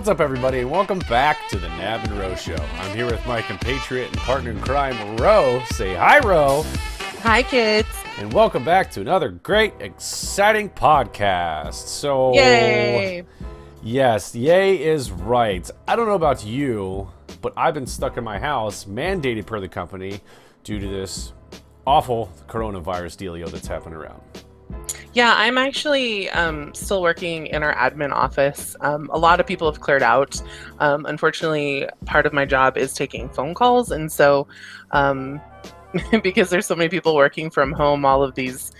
What's up, everybody, and welcome back to the Knab and Roe Show. I'm here with my compatriot and partner in crime, Ro. Say hi, Ro. Hi, kids. And welcome back to another great, exciting podcast. So, Yay! Yes, yay is right. I don't know about you, but I've been stuck in my house, mandated per the company, due to this awful coronavirus dealio that's happening around. Yeah, I'm actually still working in our admin office. A lot of people have cleared out. Unfortunately, part of my job is taking phone calls. And so because there's so many people working from home, all of these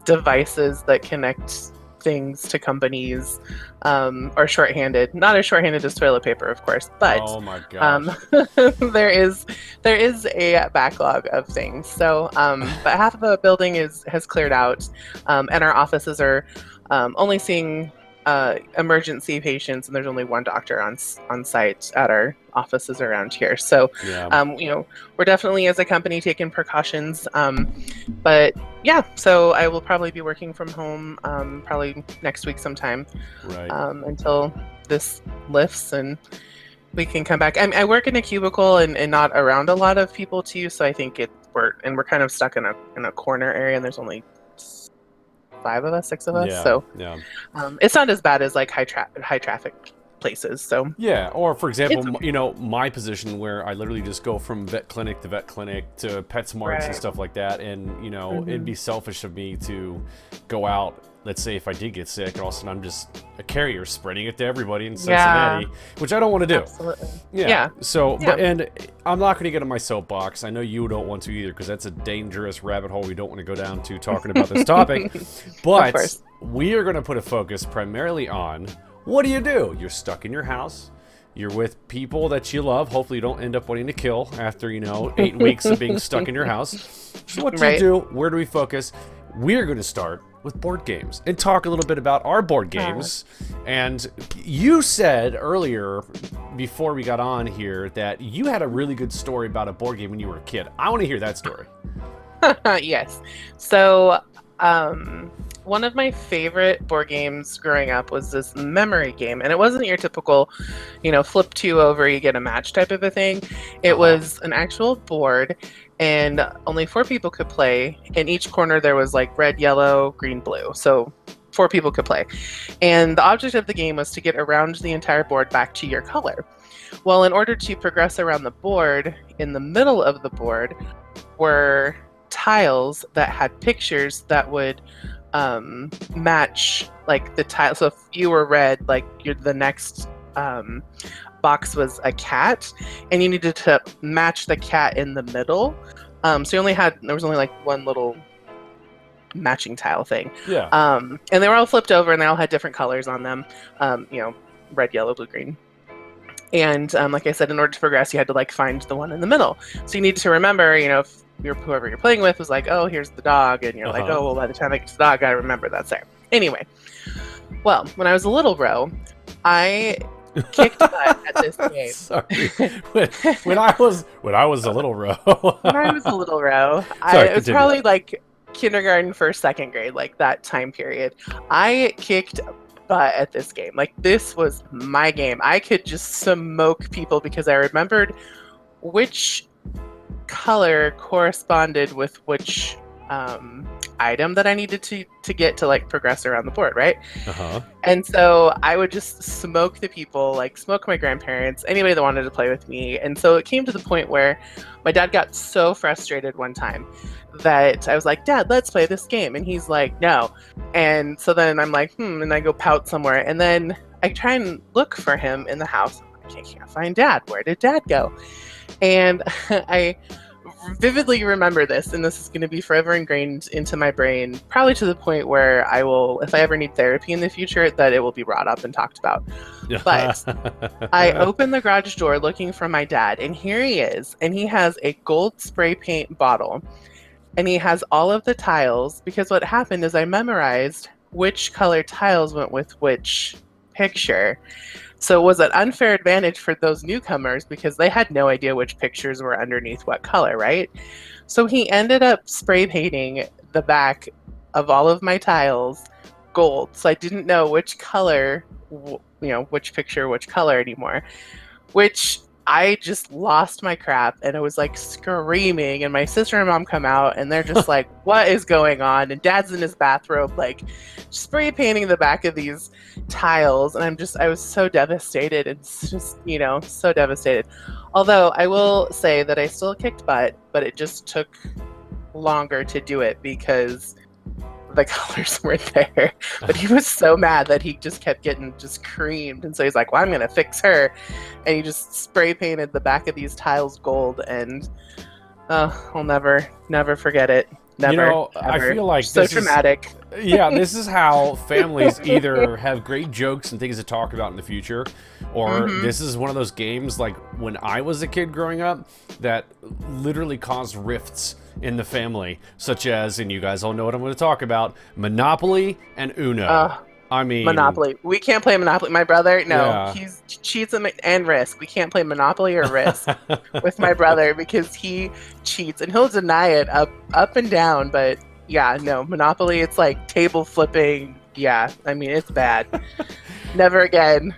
devices that connect things to companies are shorthanded. Not as shorthanded as toilet paper, of course, but oh my gosh. there is a backlog of things. So, but half of the building has cleared out, and our offices are only seeing emergency patients, and there's only one doctor on site at our offices around here. So, Yeah. We're definitely as a company taking precautions. But yeah, so I will probably be working from home probably next week sometime, Right. until this lifts and we can come back. I work in a cubicle and not around a lot of people too, so I think we're kind of stuck in a corner area, and there's only 6 of us. Yeah, so yeah. It's not as bad as like high traffic places. So Yeah, or for example, It's- my position where I literally just go from vet clinic to PetSmarts and Right. stuff like that, and it'd be selfish of me to go out. Let's say if I did get sick, and all of a sudden I'm just a carrier spreading it to everybody in Cincinnati, which I don't want to do. Absolutely. Yeah. So, Yeah. and I'm not going to get on my soapbox. I know you don't want to either, because that's a dangerous rabbit hole we don't want to go down to talking about this topic. But course. we are going to put a focus primarily on what do you do? You're stuck in your house. You're with people that you love. Hopefully, you don't end up wanting to kill after 8 weeks of being stuck in your house. So, what do you Right. do? Where do we focus? We're going to start with board games and talk a little bit about our board games. And you said earlier, before we got on here, that you had a really good story about a board game when you were a kid. I want to hear that story. Yes. So, one of my favorite board games growing up was this memory game, and it wasn't your typical, flip 2 over, you get a match type of a thing. It was an actual board, and only 4 people could play. In each corner, there was like red, yellow, green, blue. So 4 people could play. And the object of the game was to get around the entire board back to your color. Well, in order to progress around the board, in the middle of the board were tiles that had pictures that would match like the tile. So if you were red, like the next box was a cat, and you needed to match the cat in the middle. So there was only like one little matching tile thing. Yeah. And they were all flipped over, and they all had different colors on them. Red, yellow, blue, green. And like I said, in order to progress, you had to like find the one in the middle. So you needed to remember, if whoever you're playing with was like, oh, here's the dog, and you're like, oh, well, by the time I get to the dog, I remember that's there. Anyway, well, when I was a little Ro, I kicked butt at this game. Sorry. When I was a little Ro. When I was a little Ro, it was probably like kindergarten, first, second grade, like that time period. I kicked butt at this game. Like, this was my game. I could just smoke people because I remembered which color corresponded with which item that I needed to get to like progress around the board, right? And so I would just smoke the people, like smoke my grandparents, anybody that wanted to play with me. And so it came to the point where my dad got so frustrated one time that I was like, Dad, let's play this game. And he's like, no. And so then I'm like, and I go pout somewhere. And then I try and look for him in the house. I can't find Dad. Where did Dad go? And I vividly remember this, and this is going to be forever ingrained into my brain, probably to the point where I will, if I ever need therapy in the future, that it will be brought up and talked about. But I open the garage door looking for my dad, and here he is, and he has a gold spray paint bottle, and he has all of the tiles, because what happened is I memorized which color tiles went with which picture. So it was an unfair advantage for those newcomers because they had no idea which pictures were underneath what color, right? So he ended up spray painting the back of all of my tiles gold, so I didn't know which color, which picture, which color anymore, which I just lost my crap, and I was like screaming, and my sister and mom come out, and they're just like, what is going on? And dad's in his bathrobe, like spray painting the back of these tiles, and I was so devastated. It's just, so devastated. Although I will say that I still kicked butt, but it just took longer to do it because the colors weren't there. But he was so mad that he just kept getting just creamed, and so he's like, well, I'm gonna fix her, and he just spray painted the back of these tiles gold, and I'll never forget it. Never, I feel like so traumatic. This is how families either have great jokes and things to talk about in the future, or this is one of those games like when I was a kid growing up that literally caused rifts in the family, such as, and you guys all know what I'm going to talk about, Monopoly and Uno. I mean, Monopoly. We can't play Monopoly. My brother, he cheats and Risk. We can't play Monopoly or Risk with my brother because he cheats, and he'll deny it up and down. But yeah, no, Monopoly, it's like table flipping. Yeah, I mean, it's bad. Never again.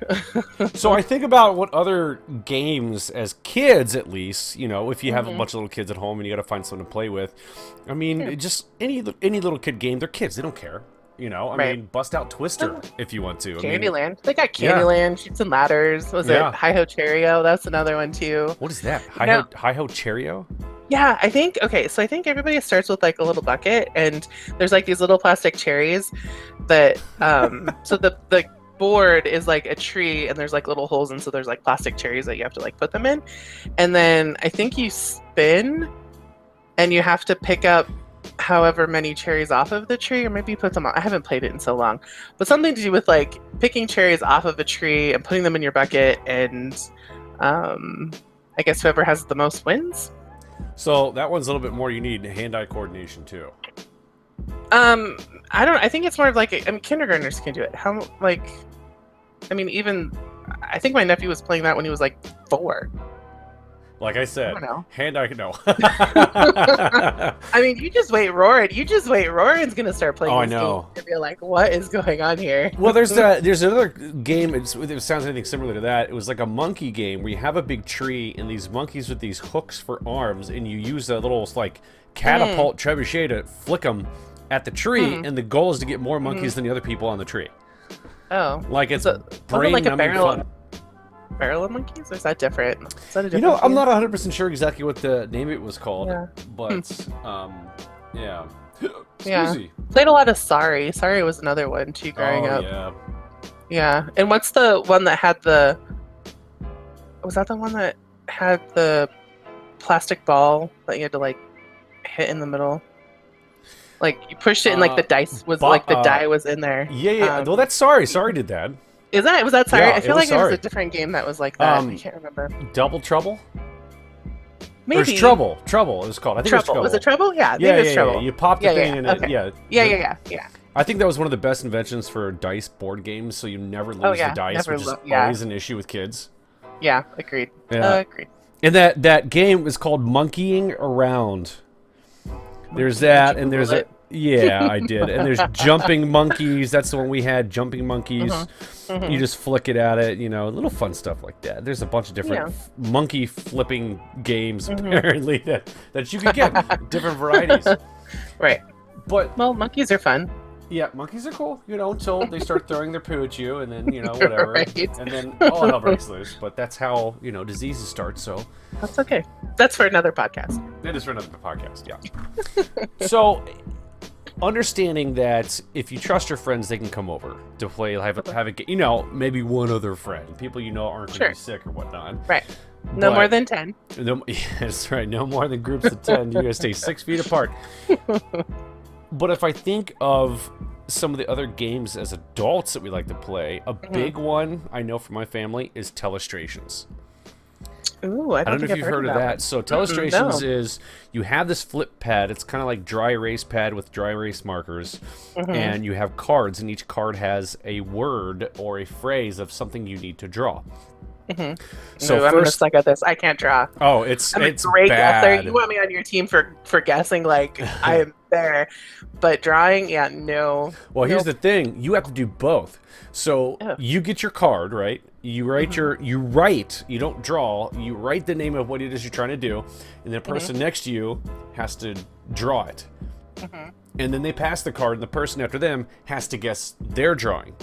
So I think about what other games, as kids at least, if you have a bunch of little kids at home and you got to find someone to play with. I mean, just any little kid game. They're kids. They don't care. I mean, bust out Twister if you want to. Candyland. They got Candyland, Shoots and Ladders. Was it Hi-Ho Cheerio? That's another one too. What is that? Hi-Ho Cheerio? Yeah, I think everybody starts with like a little bucket, and there's like these little plastic cherries that, so the board is like a tree, and there's like little holes, and so there's like plastic cherries that you have to like put them in. And then I think you spin, and you have to pick up however many cherries off of the tree, or maybe put them on. I haven't played it in so long, but something to do with like picking cherries off of a tree and putting them in your bucket, and I guess whoever has the most wins. So that one's a little bit more, you need hand-eye coordination too. I think it's more of like, kindergartners can do it. I think my nephew was playing that when he was like 4. Like I said, hand-eye, no. I mean, you just wait, Roarin's gonna start playing this game and be like, what is going on here? Well, there's another game, if it sounds anything similar to that, it was like a monkey game where you have a big tree and these monkeys with these hooks for arms, and you use a little, like, catapult trebuchet to flick them at the tree, and the goal is to get more monkeys than the other people on the tree. Oh. Like, it's brain-numbing fun. Barrel of monkeys, or is that different? Is that a different I'm not 100% sure exactly what the name of it was called, but yeah. Yeah. Played a lot of Sorry. Sorry was another one too growing up. Yeah. And what's the one that had the? Was that the one that had the plastic ball that you had to like hit in the middle? Like you pushed it and like the dice was like the die was in there. Yeah. Well, that's Sorry. Sorry did that. Was that Sorry? Yeah, I feel like it was a different game that was like that. I can't remember. Double Trouble? Maybe. Or Trouble. Trouble it was called. I think it was Trouble. Was it Trouble? Yeah, maybe it's Trouble. Yeah. You popped the thing in it. Yeah. I think that was one of the best inventions for dice board games, so you never lose the dice, which is always an issue with kids. Yeah, agreed. Agreed. And that game is called Monkeying Around. There's that, and there's a... Yeah, I did. And there's Jumping Monkeys. That's the one we had, Jumping Monkeys. You just flick it at it, little fun stuff like that. There's a bunch of different monkey flipping games, apparently, that you could get. Different varieties. Right. But monkeys are fun. Yeah, monkeys are cool, until they start throwing their poo at you, and then, whatever. Right. And then all hell breaks loose. But that's how, diseases start, so... That's okay. That's for another podcast. That is for another podcast, yeah. So... Understanding that if you trust your friends, they can come over to play, have a maybe one other friend, people aren't going to be sick or whatnot. Right. No more than 10. No, that's right. No more than groups of 10. You guys stay 6 feet apart. But if I think of some of the other games as adults that we like to play, a big one I know from my family is Telestrations. Ooh, I don't know if you've heard of that. So Telestrations is you have this flip pad. It's kind of like dry erase pad with dry erase markers, and you have cards, and each card has a word or a phrase of something you need to draw. So no, I'm gonna suck at this. I can't draw. Oh, it's I'm a great bad. guesser. You want me on your team for guessing? Like I am there, but drawing, yeah, no. Well, here's Nope. the thing: you have to do both. So Oh. you get your card, right? You write you don't draw. You write the name of what it is you're trying to do, and the person next to you has to draw it. And then they pass the card, and the person after them has to guess their drawing.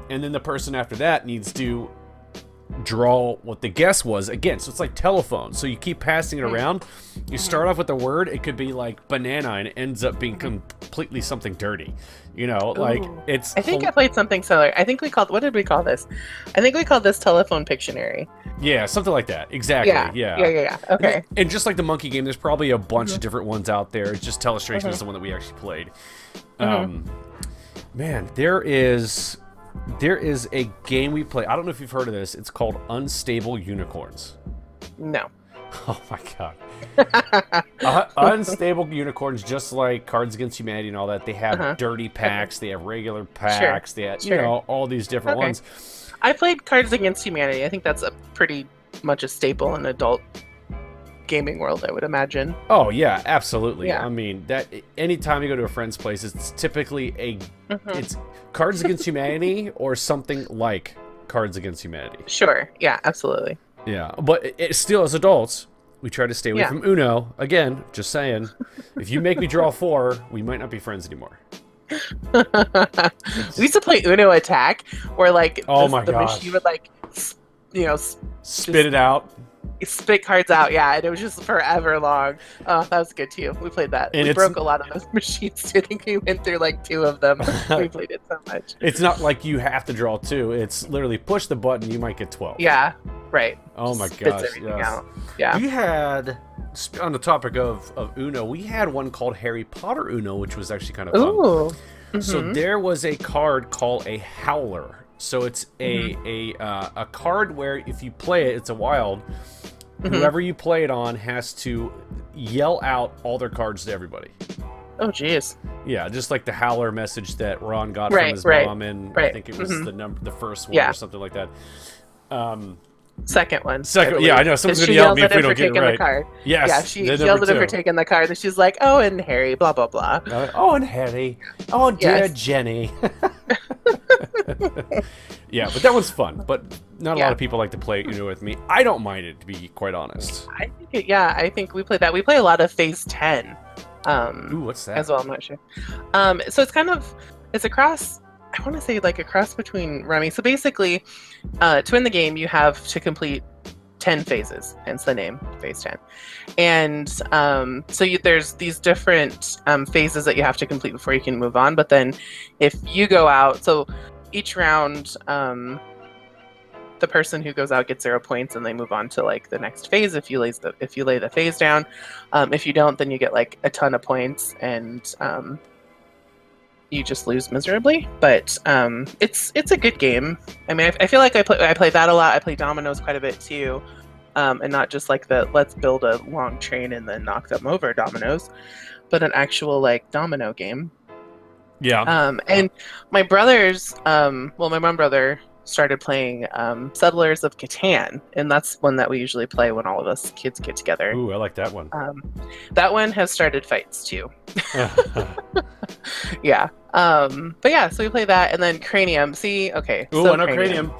And then the person after that needs to draw what the guess was again. So it's like telephone. So you keep passing it around. You start off with a word. It could be like banana, and it ends up being completely something dirty. You know, like it's. I think I played something similar. I think what did we call this? I think we called this telephone Pictionary. Yeah, something like that. Exactly. Yeah. Okay. And just like the monkey game, there's probably a bunch of different ones out there. It's just Telestration is the one that we actually played. Man, there is a game we play. I don't know if you've heard of this. It's called Unstable Unicorns. No. Oh my god. Unstable Unicorns, just like Cards Against Humanity and all that, they have dirty packs, they have regular packs, they have, you know, all these different ones. I played Cards Against Humanity. I think that's a pretty much a staple in adult gaming world, I would imagine. Oh yeah, absolutely. Yeah. I mean, that anytime you go to a friend's place, it's typically it's Cards Against Humanity or something like Cards Against Humanity. Sure. Yeah, absolutely. Yeah, but it still, as adults, we try to stay away from Uno. Again, just saying, if you make me draw 4, we might not be friends anymore. We used to play Uno Attack, where like the machine would like, you know, spit it out. Spit cards out, yeah, and it was just forever long. Oh, that was good too. We played that. And we broke a lot of those machines too. I think we went through like 2 of them. We played it so much. It's not like you have to draw 2. It's literally push the button, you might get 12. Yeah, right. Oh my gosh, yes. Yeah. We had, on the topic of Uno, we had one called Harry Potter Uno, which was actually kind of fun. Ooh. So there was a card called a Howler. So it's a card where if you play it, it's a wild. Whoever you play it on has to yell out all their cards to everybody. Oh, jeez. Yeah, just like the Howler message that Ron got from his mom, and I think it was the first one or something like that. Second one. Yeah, I know. Someone's going to yell at me if we don't get it right. Card. Yes. Yeah, she yelled at him for taking the card, and she's like, "Oh, and Harry, blah blah blah." Oh, and Harry. Oh, dear Jenny. Yeah, but that was fun. But not a lot of people like to play Uno with me. I don't mind it, to be quite honest. I think we play that. We play a lot of Phase 10. Ooh, what's that? As well, I'm not sure. So it's a cross. I want to say like a cross between Rummy. So basically, to win the game, you have to complete 10 phases, hence the name, Phase 10. And there's these different phases that you have to complete before you can move on. But then if you go out, so each round, the person who goes out gets 0 points, and they move on to like the next phase if you lay the phase down. If you don't, then you get like a ton of points, and you just lose miserably. But it's a good game. I mean, I feel like I play that a lot. I play dominoes quite a bit too, and not just like the let's build a long train and then knock them over dominoes, but an actual like domino game. Yeah. And my brothers, my one brother started playing Settlers of Catan, and that's one that we usually play when all of us kids get together. Ooh, I like that one. That one has started fights too. Yeah. But yeah, so we play that, and then Cranium. See, okay. Ooh, I know Cranium.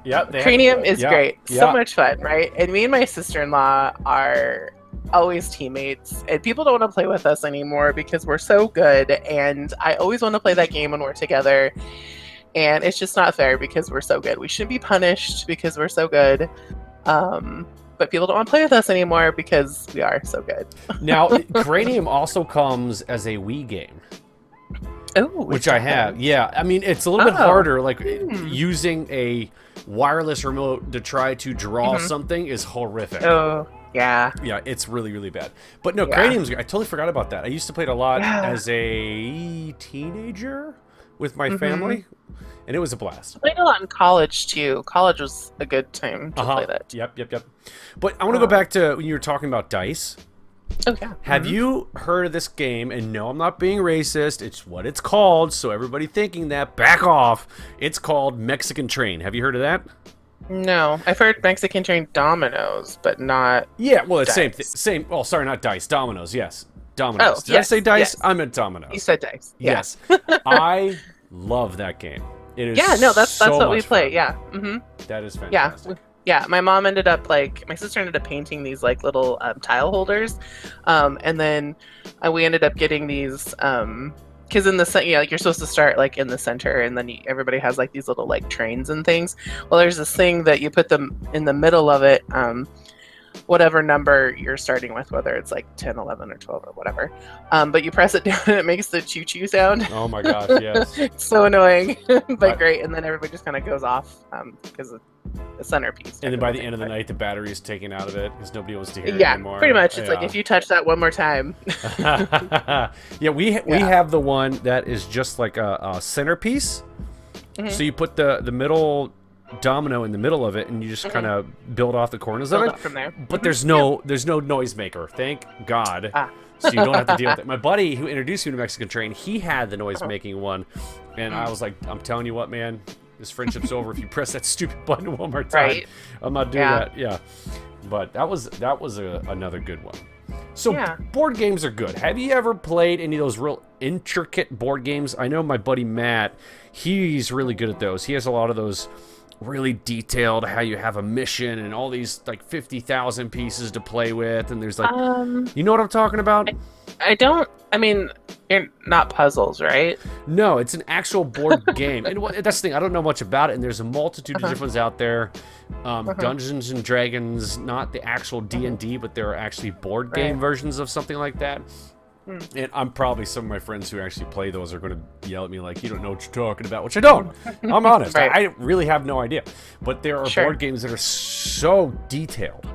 Yeah. Cranium is great. So much fun, right? And me and my sister-in-law are always teammates, and people don't want to play with us anymore because we're so good, and I always want to play that game when we're together, and it's just not fair because we're so good. We shouldn't be punished because we're so good, but people don't want to play with us anymore because we are so good. Now, Cranium also comes as a Wii game. Oh, which I have. Yeah, I mean, it's a little bit harder. Like using a wireless remote to try to draw something is horrific. Oh, yeah. Yeah, it's really, really bad. But no, Cranium's, I totally forgot about that. I used to play it a lot as a teenager with my family, and it was a blast. I played a lot in college too. College was a good time to play that. Yep. But I want to go back to when you were talking about dice. Oh, yeah. Have you heard of this game? And no, I'm not being racist. It's what it's called. So everybody thinking that, back off. It's called Mexican Train. Have you heard of that? No, I've heard Mexican train dominoes, but not Yeah, well, it's dice. same. Oh, sorry, not dice. Dominoes. Yes, Oh, dominoes. Did I say yes, dice? yes. I meant You dominoes. said dice. Yeah. Yes, I love that game. It is Yeah, no, that's so what we much play. fun. Yeah. Mm-hmm. That is Yeah. fantastic. Yeah. My mom ended up my sister ended up painting these like little tile holders, and then we ended up getting these because in the yeah, like you're supposed to start like in the center, and then everybody has like these little like trains and things. Well, there's this thing that you put them in the middle of it. Whatever number you're starting with, whether it's like 10, 11, or 12 or whatever. But you press it down and it makes the choo-choo sound. Oh my gosh, yes. It's so annoying, but I- great. And then everybody just kind of goes off because of the centerpiece. And then by the end of the night, the battery is taken out of it because nobody wants to hear it anymore. Pretty much. It's Yeah. like if you touch that one more time. Yeah, we have the one that is just like a centerpiece. Mhm. So you put the middle domino in the middle of it, and you just kind of build off the corners Build of up it. from there. But Mhm. there's no noisemaker. Thank God. Ah. So you don't have to deal with it. My buddy who introduced me to Mexican Train, he had the noise-making one, and I was like, I'm telling you what, man, this friendship's over if you press that stupid button one more time. Right. I'm not doing Yeah. that. Yeah. But that was another good one. So Yeah. board games are good. Have you ever played any of those real intricate board games? I know my buddy Matt, he's really good at those. He has a lot of those really detailed, how you have a mission and all these like 50,000 pieces to play with, and there's like, you know what I'm talking about? I don't. I mean, you're not puzzles, right? No, it's an actual board game, and that's the thing. I don't know much about it, and there's a multitude of different ones out there. Dungeons and Dragons, not the actual D&D, but there are actually board game versions of something like that. And I'm probably some of my friends who actually play those are going to yell at me like, you don't know what you're talking about, which I don't. I'm honest. Right. I really have no idea. But there are Sure. board games that are so detailed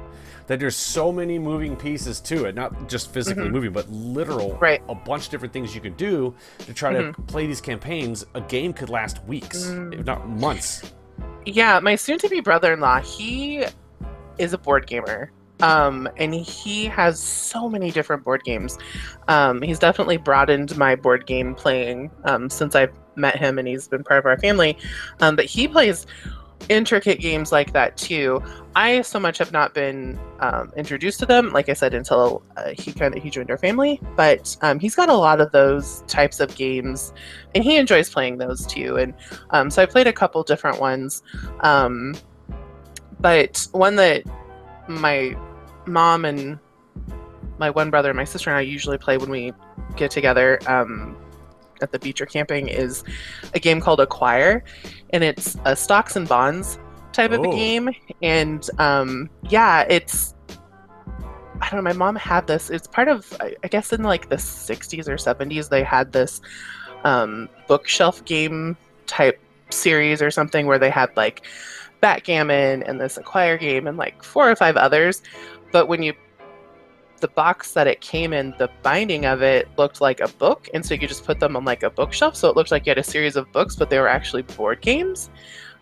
that there's so many moving pieces to it, not just physically moving, but literal, Right. a bunch of different things you can do to try to play these campaigns. A game could last weeks, if not months. Yeah, my soon-to-be brother-in-law, he is a board gamer. And he has so many different board games. He's definitely broadened my board game playing since I've met him, and he's been part of our family. But he plays intricate games like that too. I so much have not been introduced to them, like I said, until he joined our family. But he's got a lot of those types of games, and he enjoys playing those too. And so I played a couple different ones. But one that my mom and my one brother and my sister and I usually play when we get together at the beach or camping is a game called Acquire, and it's a stocks and bonds type of a game. And yeah, it's, I don't know, my mom had this. It's part of, I guess in like the 60s or 70s, they had this bookshelf game type series or something where they had like backgammon and this Acquire game and like 4 or 5 others. But when the box that it came in, the binding of it looked like a book, and so you could just put them on like a bookshelf, so it looked like you had a series of books, but they were actually board games.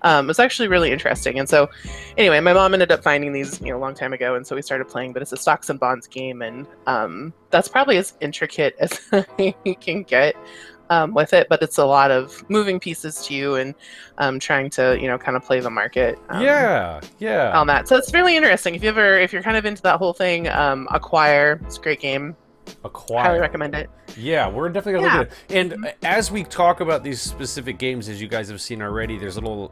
It was actually really interesting. And so anyway, my mom ended up finding these a long time ago, and so we started playing. But it's a stocks and bonds game, and that's probably as intricate as you can get with it, but it's a lot of moving pieces to you, and trying to kind of play the market on that. So it's really interesting. If you're kind of into that whole thing, Acquire, it's a great game. Acquire. Highly recommend it. Yeah, we're definitely gonna look at it. And as we talk about these specific games, as you guys have seen already, there's little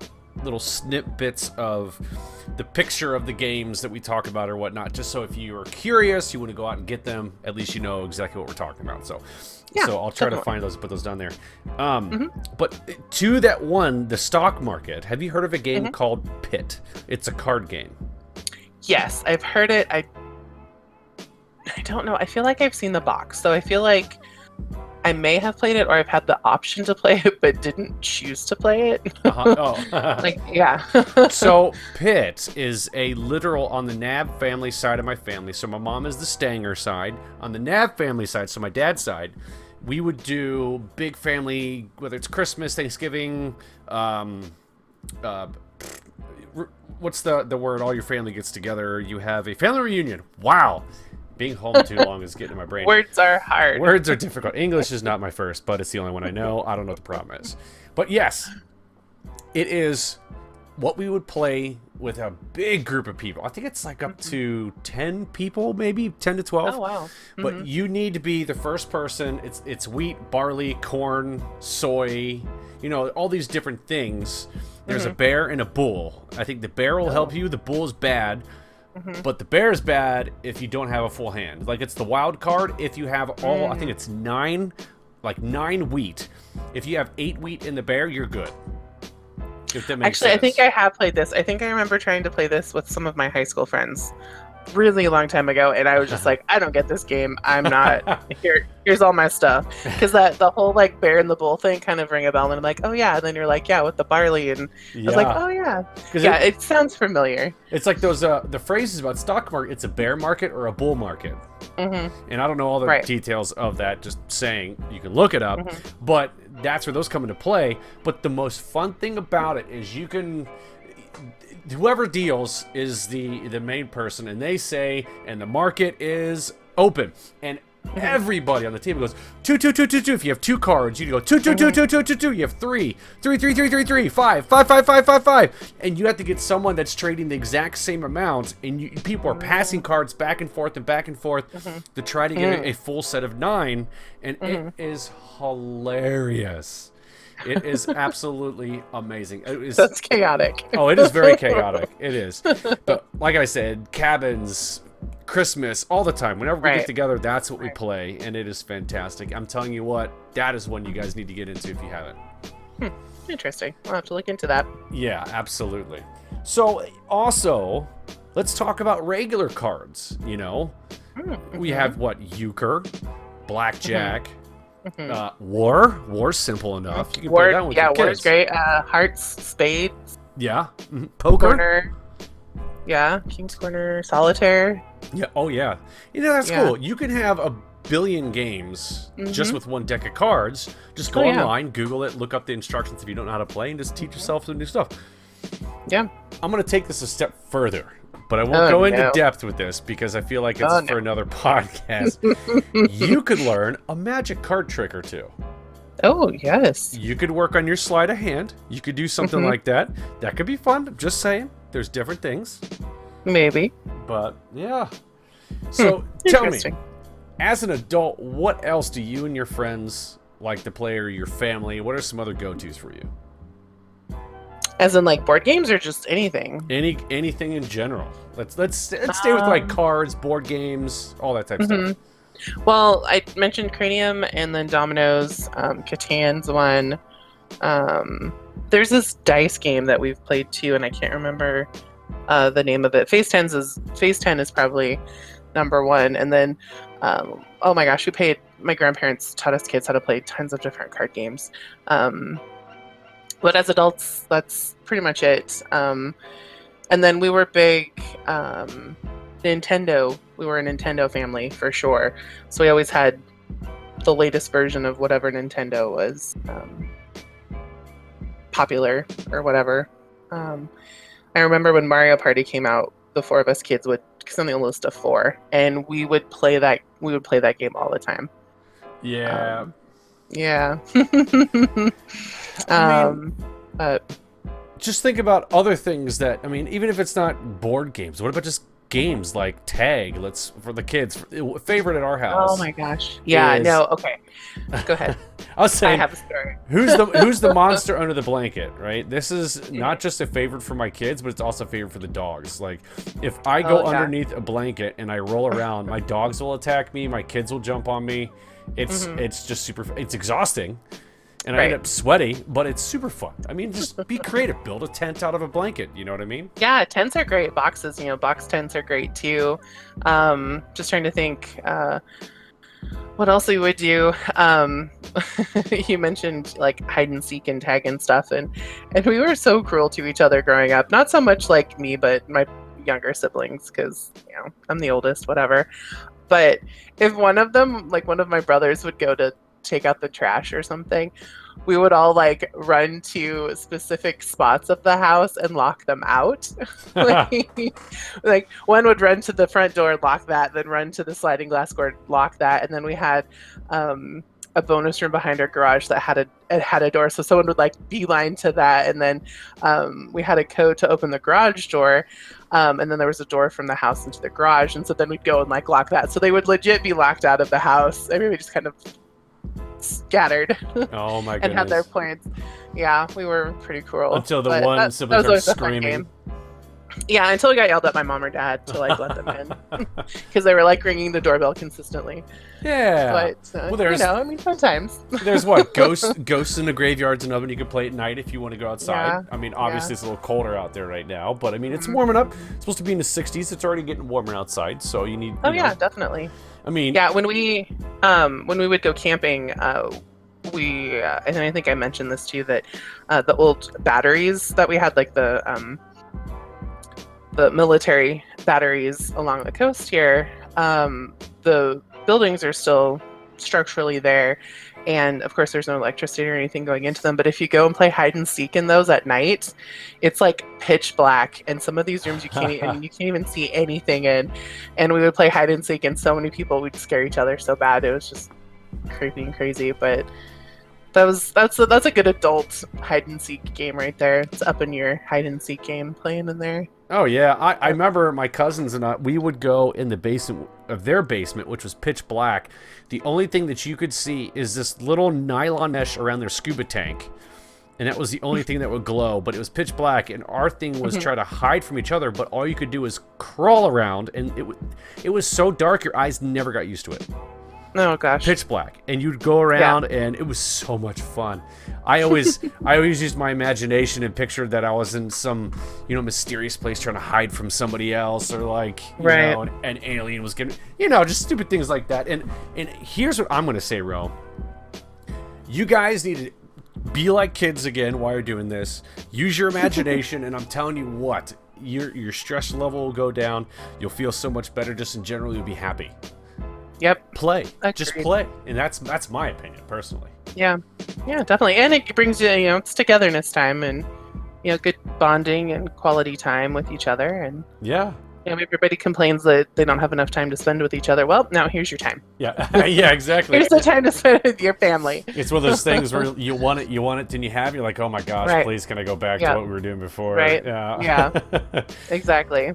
snippets of the picture of the games that we talk about or whatnot, just so if you are curious, you want to go out and get them, at least you know exactly what we're talking about. So I'll try to find those and put those down there. But to that one, the stock market, have you heard of a game called Pit? It's a card game. Yes, I've heard it. I don't know. I feel like I've seen the box, so I feel like I may have played it, or I've had the option to play it, but didn't choose to play it. So Pit is a literal on the Knab family side of my family. So my mom is the Stanger side. On the Knab family side, so my dad's side, we would do big family, whether it's Christmas, Thanksgiving, what's the word? All your family gets together. You have a family reunion. Wow. Being home too long is getting in my brain. Words are hard. Words are difficult. English is not my first, but it's the only one I know. I don't know what the problem is. But yes, it is what we would play with a big group of people. I think it's like up to 10 people, maybe 10 to 12. Oh, wow. But you need to be the first person. It's wheat, barley, corn, soy, all these different things. There's a bear and a bull. I think the bear will help you. The bull is bad. But the bear is bad if you don't have a full hand. Like, it's the wild card if you have all, I think it's 9 wheat. If you have 8 wheat in the bear, you're good. If that makes Actually, sense. I think I have played this. I think I remember trying to play this with some of my high school friends really long time ago, and I was just like, I don't get this game. I'm not here's all my stuff, because the whole like bear and the bull thing kind of ring a bell, and I'm like, oh yeah, and then you're like, yeah, with the barley, and I was like, oh yeah, it sounds familiar. It's like those the phrases about stock market. It's a bear market or a bull market, and I don't know all the details of that. Just saying, you can look it up, but that's where those come into play. But the most fun thing about it is you can. Whoever deals is the main person, and they say, and the market is open, and everybody on the table goes 2 2 2 2 2. If you have 2 cards, you go 2 2 2 2 2 2 2. You have 3 3 3 3 3 3 5 5 5 5 5 5, and you have to get someone that's trading the exact same amount, and people are passing cards back and forth to try to get a full set of 9, and it is hilarious. It is absolutely amazing. That's chaotic. Oh, it is very chaotic. It is. But like I said, cabins, Christmas, all the time. Whenever we get together, that's what we play, and it is fantastic. I'm telling you what, that is one you guys need to get into if you haven't. Interesting. I'll have to look into that. Yeah, absolutely. So, also, let's talk about regular cards, We have, euchre, blackjack, War's simple enough. You can play that one with your kids. War's great. Hearts, spades. Yeah. Poker. Corner. Yeah. King's Corner. Solitaire. Yeah. Oh, yeah. That's cool. You can have a billion games just with one deck of cards. Just go online, Google it, look up the instructions if you don't know how to play, and just teach yourself some new stuff. Yeah. I'm going to take this a step further, but I won't go into depth with this because I feel like it's for another podcast. You could learn a magic card trick or two. Oh, yes. You could work on your sleight of hand. You could do something like that. That could be fun. I'm just saying. There's different things. Maybe. But, yeah. So, tell me, as an adult, what else do you and your friends like to play, or your family? What are some other go-tos for you? As in, like, board games or just anything? Anything in general. Let's stay with, like, cards, board games, all that type of stuff. Well, I mentioned Cranium and then Dominoes. Catan's one. There's this dice game that we've played too, and I can't remember the name of it. Phase 10 is probably number 1. And then, oh my gosh, my grandparents taught us kids how to play tons of different card games. But as adults, that's pretty much it. And then we were big Nintendo. We were a Nintendo family for sure. So we always had the latest version of whatever Nintendo was popular or whatever. I remember when Mario Party came out, the 4 of us kids would, because I'm the oldest of 4, and we would play that game all the time. Yeah. Yeah. Just think about other things that, even if it's not board games, what about just games like tag? For the kids, favorite at our house. Oh my gosh. Yeah, no, okay. Go ahead. I was saying, I have a story. who's the monster under the blanket, right? This is not just a favorite for my kids, but it's also a favorite for the dogs. Like, if I go underneath a blanket and I roll around, my dogs will attack me, my kids will jump on me. It's just it's exhausting. And I end up sweaty, but it's super fun. Just be creative. Build a tent out of a blanket. You know what I mean? Yeah, tents are great. Boxes, box tents are great too. Just trying to think what else we would do. You mentioned like hide and seek and tag and stuff, and we were so cruel to each other growing up. Not so much like me, but my younger siblings, because I'm the oldest, whatever. But if one of them, like one of my brothers, would go to take out the trash or something, we would all like run to specific spots of the house and lock them out. like one would run to the front door, lock that, then run to the sliding glass door, lock that, and then we had a bonus room behind our garage that had a door, so someone would like beeline to that, and then we had a code to open the garage door, and then there was a door from the house into the garage, and so then we'd go and like lock that. So they would legit be locked out of the house. Everybody just kind of scattered. Oh my goodness. And had their plans. Yeah, we were pretty cruel. Until the one sibling started screaming. Yeah, until we got yelled at by mom or dad to like let them in, because they were like ringing the doorbell consistently. Yeah, but well, there's, I mean, sometimes there's what ghosts in the graveyards and oven. You can play at night if you want to go outside. Yeah. I mean, obviously it's a little colder out there right now, but I mean it's warming up. It's supposed to be in the 60s. It's already getting warmer outside, so you need. Yeah, definitely. I mean, yeah, when we would go camping, we and I think I mentioned this to you that the old batteries that we had, like the military batteries along the coast here, the buildings are still structurally there, and of course there's no electricity or anything going into them, but if you go and play hide and seek in those at night, it's like pitch black, and some of these rooms you can't even see anything in, and we would play hide and seek, and so many people would scare each other so bad. It was just creepy and crazy, but that's a good adult hide and seek game right there. It's up in your hide and seek game playing in there. Oh yeah, I remember my cousins and I, we would go in the basement of their basement, which was pitch black. The only thing that you could see is this little nylon mesh around their scuba tank, and that was the only thing that would glow, but it was pitch black, and our thing was try to hide from each other, but all you could do was crawl around, and it was so dark your eyes never got used to it. Oh gosh. Pitch black, and you'd go around, and it was so much fun. I always used my imagination and pictured that I was in some, mysterious place trying to hide from somebody else, or like, you know, an alien was getting, just stupid things like that. And here's what I'm gonna say, Ro. You guys need to be like kids again while you're doing this. Use your imagination, and I'm telling you what, your stress level will go down. You'll feel so much better. Just in general, you'll be happy. Yep. Play. Just play. And that's my opinion, personally. Yeah. Yeah, definitely. And it brings you, it's togetherness time and, good bonding and quality time with each other. And yeah. Everybody complains that they don't have enough time to spend with each other. Well, now here's your time. Yeah. Yeah, exactly. Here's the time to spend with your family. It's one of those things where you want it, and you have, you're like, oh my gosh, please can I go back to what we were doing before? Right. Yeah. Exactly.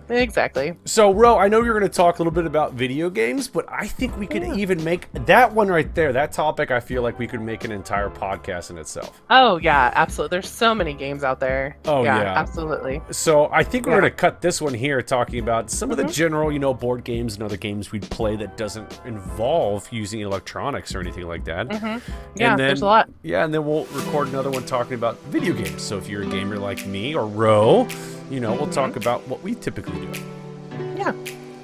So, Ro, I know you're going to talk a little bit about video games, but I think we could even make that one right there, that topic, I feel like we could make an entire podcast in itself. Oh, yeah, absolutely. There's so many games out there. Oh, yeah. Absolutely. So I think we're going to cut this one here talking about some of the general, board games and other games we'd play that doesn't involve using electronics or anything like that. Yeah, and then, there's a lot. Yeah, and then we'll record another one talking about video games. So if you're a gamer like me or Ro, we'll talk about what we typically do. Yeah.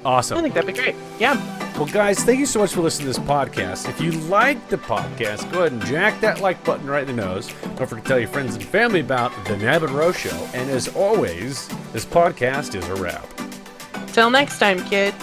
Awesome. I think that'd be great. Yeah. Well, guys, thank you so much for listening to this podcast. If you like the podcast, go ahead and jack that like button right in the nose. Don't forget to tell your friends and family about the Knab and Ro Show. And as always, this podcast is a wrap. Till next time, kids.